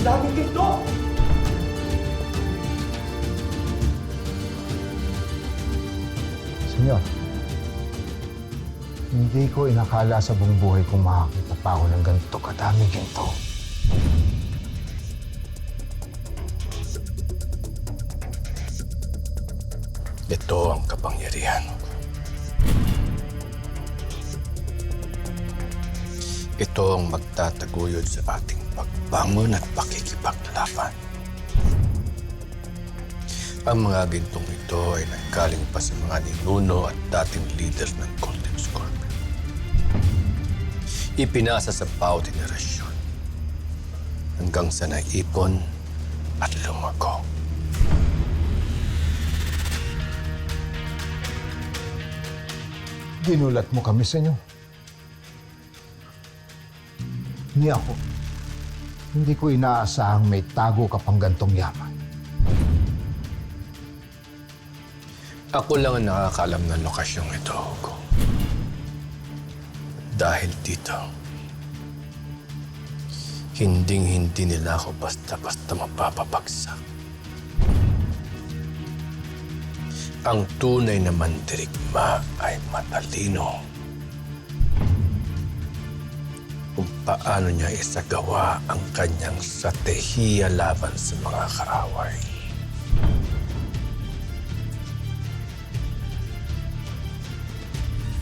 dating ginto! Senyor, hindi ko inakala sa buong buhay kong makakita pa ako ng ganito kadaming ginto. Ito ang kapangyarihan ko. Ito ang magtataguyod sa ating pagbangon at pakikipaglaban. Ang mga gintong ito ay nanggaling pa sa mga ninuno at dating leader ng Golden Scorpion. Ipinasa sa bawat henerasyon hanggang sa naipon at lumago. Ginulat mo kami, senyor. Hindi ko inaasahang may tago ka pang gantong yaman. Ako lang ang nakakalam ng lokasyong ito, Hugo. Dahil dito, hindi nila ako basta-basta mapapabagsak. Ang tunay na mandirigma ay matalino. Kung paano niya isagawa ang kanyang stratehiya laban sa mga kaaway.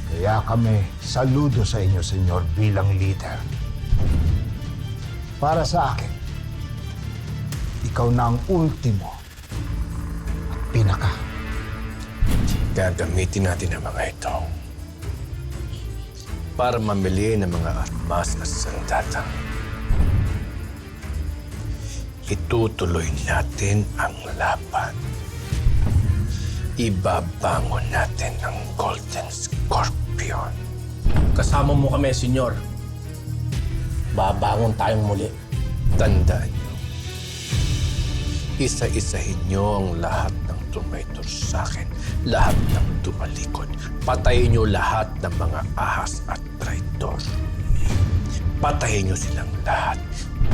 Kaya kami saludo sa inyo, senyor, bilang leader. Para sa akin, ikaw na ang ultimo at pinaka. Gagamitin natin ang mga ito para mamili ng mga armas at sandata. Itutuloy natin ang laban. Ibabangon natin ang Golden Scorpion. Kasama mo kami, senyor. Babangon tayong muli. Tandaan niyo, isa-isahin niyo ang lahat ng traitor sa akin, lahat ng tumalikod. Patayin niyo lahat ng mga ahas at traitor. Patayin niyo silang lahat.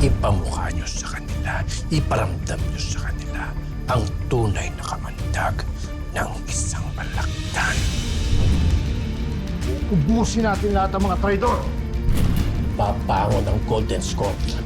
Ipamukha niyo sa kanila, iparamdam niyo sa kanila ang tunay na kamandag ng isang balakdan. Ubusin natin lahat ang mga traidor. Babangon ang Golden Scorpion.